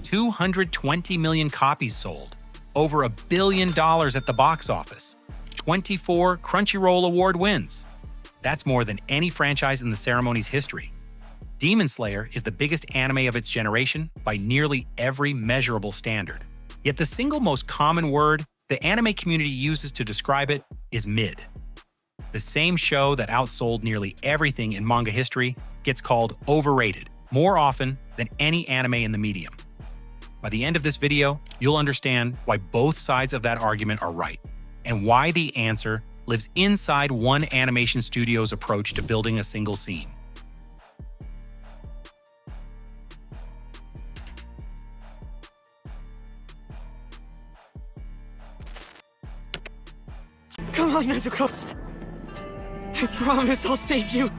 $220 million copies sold, over $1 billion at the box office, 24 Crunchyroll Award wins. That's more than any franchise in the ceremony's history. Demon Slayer is the biggest anime of its generation by nearly every measurable standard. Yet the single most common word the anime community uses to describe it is mid. The same show that outsold nearly everything in manga history gets called overrated more often than any anime in the medium. By the end of this video, you'll understand why both sides of that argument are right, and why the answer lives inside one animation studio's approach to building a single scene. Come on, Nezuko! I promise I'll save you!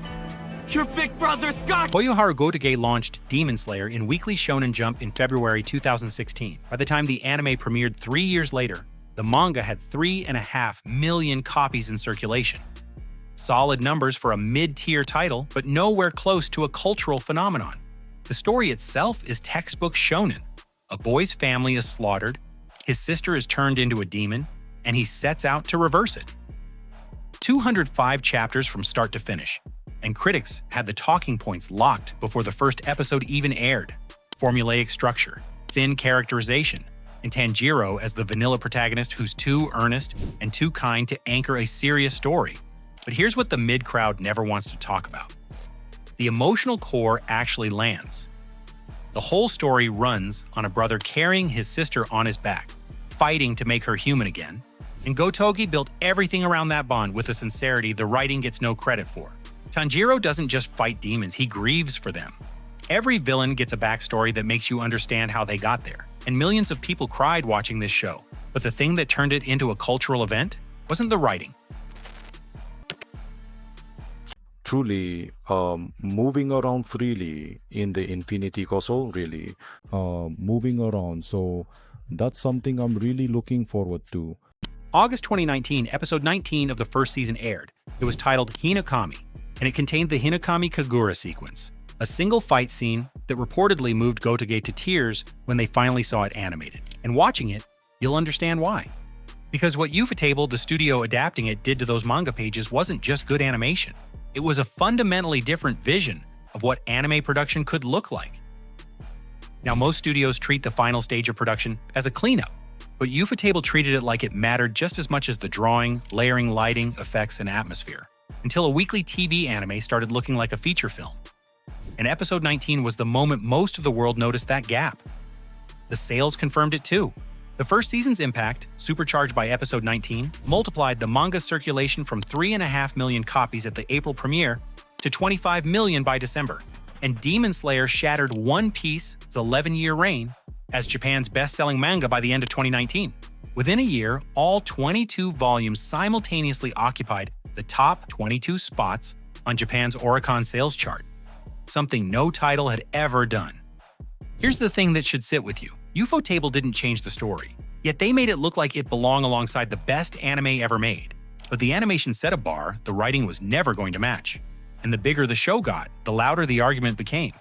Your big brother's got— Koyoharu Gotouge launched Demon Slayer in Weekly Shonen Jump in February 2016. By the time the anime premiered 3 years later, the manga had 3.5 million copies in circulation. Solid numbers for a mid-tier title, but nowhere close to a cultural phenomenon. The story itself is textbook shonen. A boy's family is slaughtered, his sister is turned into a demon, and he sets out to reverse it. 205 chapters from start to finish, and critics had the talking points locked before the first episode even aired. Formulaic structure, thin characterization, and Tanjiro as the vanilla protagonist who's too earnest and too kind to anchor a serious story. But here's what the mid-crowd never wants to talk about. The emotional core actually lands. The whole story runs on a brother carrying his sister on his back, fighting to make her human again, and Gotouge built everything around that bond with a sincerity the writing gets no credit for. Tanjiro doesn't just fight demons, he grieves for them. Every villain gets a backstory that makes you understand how they got there, and millions of people cried watching this show. But the thing that turned it into a cultural event wasn't the writing. Truly, moving around freely in the Infinity Castle, really, moving around. So that's something I'm really looking forward to. August 2019, episode 19 of the first season aired. It was titled Hinokami, and it contained the Hinokami Kagura sequence, a single fight scene that reportedly moved Gotouge to tears when they finally saw it animated. And watching it, you'll understand why. Because what Ufotable, the studio adapting it, did to those manga pages wasn't just good animation. It was a fundamentally different vision of what anime production could look like. Now, most studios treat the final stage of production as a cleanup, but Ufotable treated it like it mattered just as much as the drawing, layering, lighting, effects, and atmosphere, until a weekly TV anime started looking like a feature film. And episode 19 was the moment most of the world noticed that gap. The sales confirmed it too. The first season's impact, supercharged by episode 19, multiplied the manga's circulation from 3.5 million copies at the April premiere to 25 million by December. And Demon Slayer shattered One Piece's 11-year reign as Japan's best-selling manga by the end of 2019. Within a year, all 22 volumes simultaneously occupied the top 22 spots on Japan's Oricon sales chart, something no title had ever done. Here's the thing that should sit with you. Ufotable didn't change the story, yet they made it look like it belonged alongside the best anime ever made. But the animation set a bar the writing was never going to match. And the bigger the show got, the louder the argument became.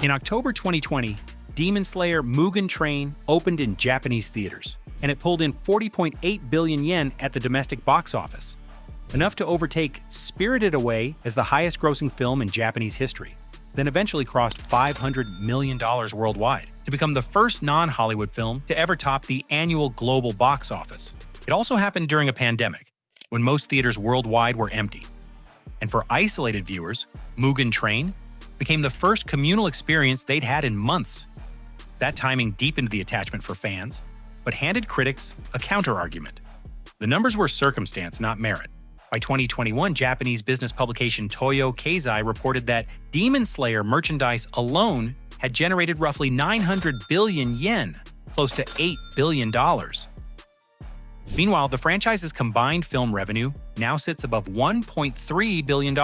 In October 2020, Demon Slayer Mugen Train opened in Japanese theaters, and it pulled in 40.8 billion yen at the domestic box office, enough to overtake Spirited Away as the highest-grossing film in Japanese history, then eventually crossed $500 million worldwide to become the first non-Hollywood film to ever top the annual global box office. It also happened during a pandemic, when most theaters worldwide were empty. And for isolated viewers, Mugen Train became the first communal experience they'd had in months. That timing deepened the attachment for fans, but handed critics a counter-argument. The numbers were circumstance, not merit. By 2021, Japanese business publication Toyo Keizai reported that Demon Slayer merchandise alone had generated roughly 900 billion yen, close to $8 billion. Meanwhile, the franchise's combined film revenue now sits above $1.3 billion,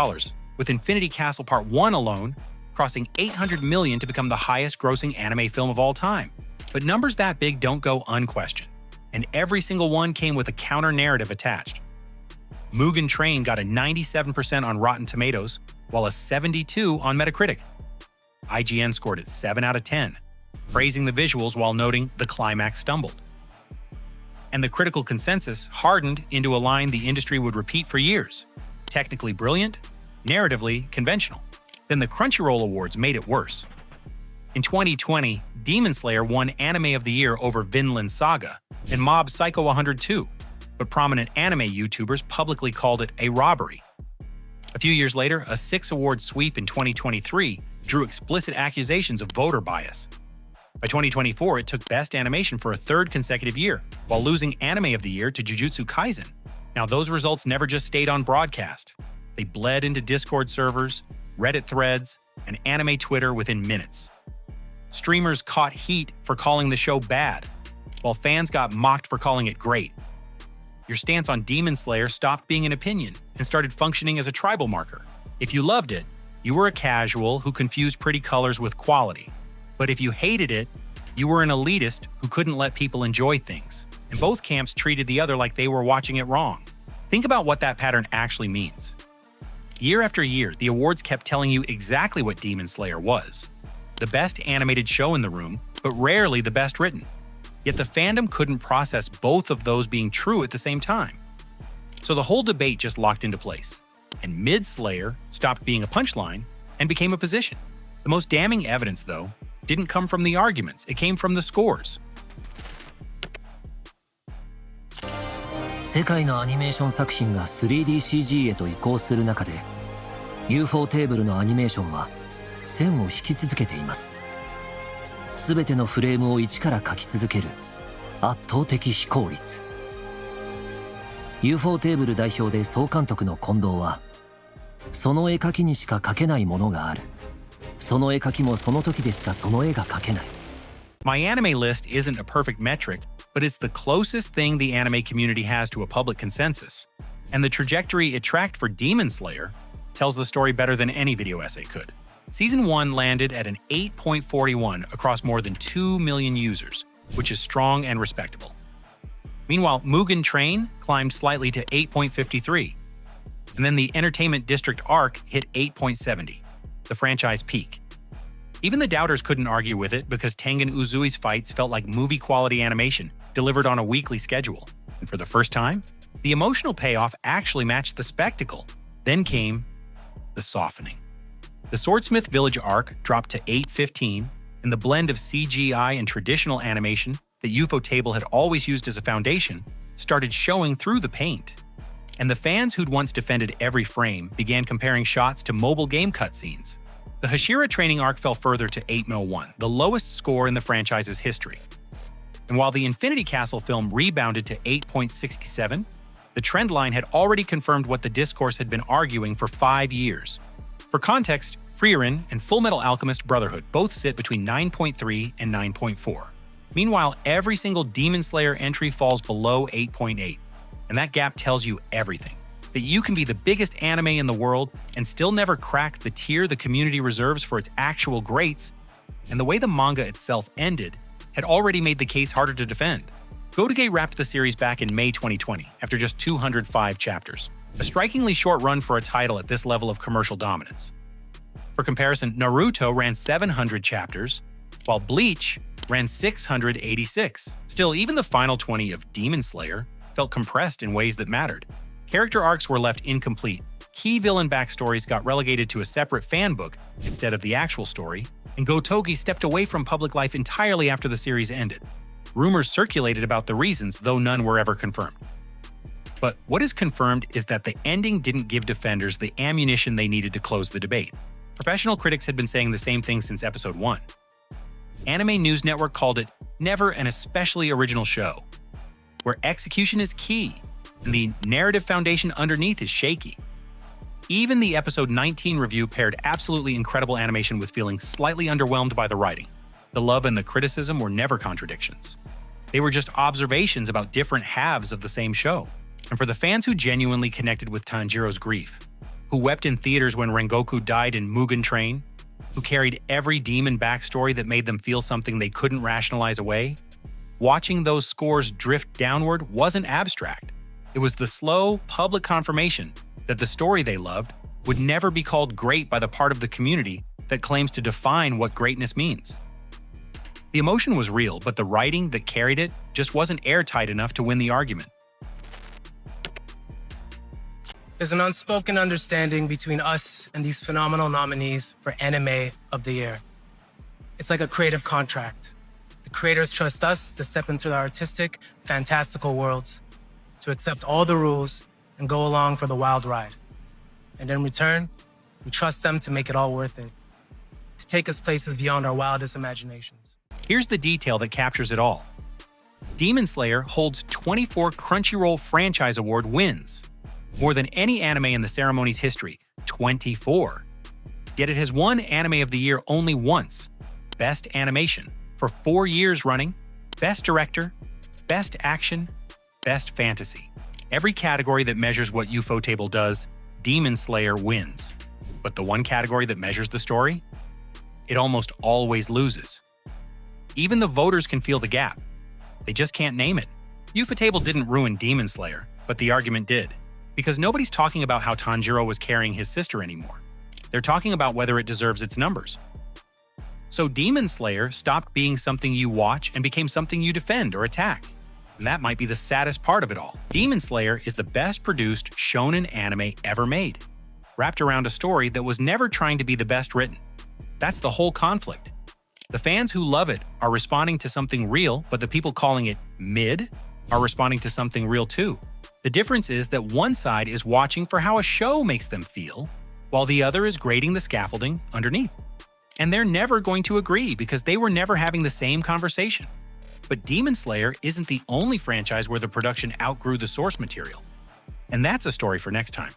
with Infinity Castle Part 1 alone crossing 800 million to become the highest-grossing anime film of all time. But numbers that big don't go unquestioned. and every single one came with a counter-narrative attached. Mugen Train got a 97% on Rotten Tomatoes, while a 72 on Metacritic. IGN scored it 7 out of 10, praising the visuals while noting the climax stumbled. And the critical consensus hardened into a line the industry would repeat for years: technically brilliant, narratively conventional. Then the Crunchyroll Awards made it worse. In 2020, Demon Slayer won Anime of the Year over Vinland Saga and Mob Psycho 102, but prominent anime YouTubers publicly called it a robbery. A few years later, a 6-award sweep in 2023 drew explicit accusations of voter bias. By 2024, it took Best Animation for a third consecutive year, while losing Anime of the Year to Jujutsu Kaisen. Now, those results never just stayed on broadcast. They bled into Discord servers, Reddit threads, and anime Twitter within minutes. Streamers caught heat for calling the show bad, while fans got mocked for calling it great. Your stance on Demon Slayer stopped being an opinion and started functioning as a tribal marker. If you loved it, you were a casual who confused pretty colors with quality. But if you hated it, you were an elitist who couldn't let people enjoy things. And both camps treated the other like they were watching it wrong. Think about what that pattern actually means. Year after year, the awards kept telling you exactly what Demon Slayer was: the best animated show in the room, but rarely the best written. Yet the fandom couldn't process both of those being true at the same time. So the whole debate just locked into place, and Mid-Slayer stopped being a punchline and became a position. The most damning evidence, though, didn't come from the arguments, it came from the scores. 世界のアニメーション作品が 3DCG へと移行する中で Ufotable のアニメーションは線を引き続けています。全てのフレームを一から描き続ける圧倒的非効率。Ufotable 代表で総監督の近藤は、その絵描きにしか描けないものがある。その絵描きもその時でしかその絵が描けない。MyAnimeList isn't a perfect metric, but it's the closest thing the anime community has to a public consensus. And the trajectory it tracked for Demon Slayer tells the story better than any video essay could. Season 1 landed at an 8.41 across more than 2 million users, which is strong and respectable. Meanwhile, Mugen Train climbed slightly to 8.53. And then the Entertainment District arc hit 8.70, the franchise peak. Even the doubters couldn't argue with it because Tengen Uzui's fights felt like movie-quality animation delivered on a weekly schedule. And for the first time, the emotional payoff actually matched the spectacle. Then came the softening. The Swordsmith Village arc dropped to 8.15, and the blend of CGI and traditional animation that Ufotable had always used as a foundation started showing through the paint. And the fans who'd once defended every frame began comparing shots to mobile game cutscenes. The Hashira training arc fell further to 8.01, the lowest score in the franchise's history. And while the Infinity Castle film rebounded to 8.67, the trend line had already confirmed what the discourse had been arguing for 5 years. For context, Frieren and Fullmetal Alchemist Brotherhood both sit between 9.3 and 9.4. Meanwhile, every single Demon Slayer entry falls below 8.8, and that gap tells you everything. That you can be the biggest anime in the world and still never crack the tier the community reserves for its actual greats, and the way the manga itself ended had already made the case harder to defend. Gotouge wrapped the series back in May 2020 after just 205 chapters, a strikingly short run for a title at this level of commercial dominance. For comparison, Naruto ran 700 chapters, while Bleach ran 686. Still, even the final 20 of Demon Slayer felt compressed in ways that mattered. Character arcs were left incomplete, key villain backstories got relegated to a separate fan book instead of the actual story, and Gotouge stepped away from public life entirely after the series ended. Rumors circulated about the reasons, though none were ever confirmed. But what is confirmed is that the ending didn't give defenders the ammunition they needed to close the debate. Professional critics had been saying the same thing since episode 1. Anime News Network called it never an especially original show, where execution is key and the narrative foundation underneath is shaky. Even the episode 19 review paired absolutely incredible animation with feeling slightly underwhelmed by the writing. The love and the criticism were never contradictions. They were just observations about different halves of the same show. And for the fans who genuinely connected with Tanjiro's grief, who wept in theaters when Rengoku died in Mugen Train, who carried every demon backstory that made them feel something they couldn't rationalize away, watching those scores drift downward wasn't abstract. It was the slow, public confirmation that the story they loved would never be called great by the part of the community that claims to define what greatness means. The emotion was real, but the writing that carried it just wasn't airtight enough to win the argument. There's an unspoken understanding between us and these phenomenal nominees for Anime of the Year. It's like a creative contract. The creators trust us to step into the artistic, fantastical worlds, to accept all the rules and go along for the wild ride. And in return, we trust them to make it all worth it, to take us places beyond our wildest imaginations. Here's the detail that captures it all. Demon Slayer holds 24 Crunchyroll Franchise Award wins, more than any anime in the ceremony's history, 24. Yet it has won Anime of the Year only once, Best Animation, for 4 years running, Best Director, Best Action, Best Fantasy. Every category that measures what Ufotable does, Demon Slayer wins. But the one category that measures the story? It almost always loses. Even the voters can feel the gap. They just can't name it. Ufotable didn't ruin Demon Slayer, but the argument did. Because nobody's talking about how Tanjiro was carrying his sister anymore. They're talking about whether it deserves its numbers. So Demon Slayer stopped being something you watch and became something you defend or attack. And that might be the saddest part of it all. Demon Slayer is the best produced shonen anime ever made, wrapped around a story that was never trying to be the best written. That's the whole conflict. The fans who love it are responding to something real, but the people calling it mid are responding to something real too. The difference is that one side is watching for how a show makes them feel, while the other is grading the scaffolding underneath. And they're never going to agree because they were never having the same conversation. But Demon Slayer isn't the only franchise where the production outgrew the source material. And that's a story for next time.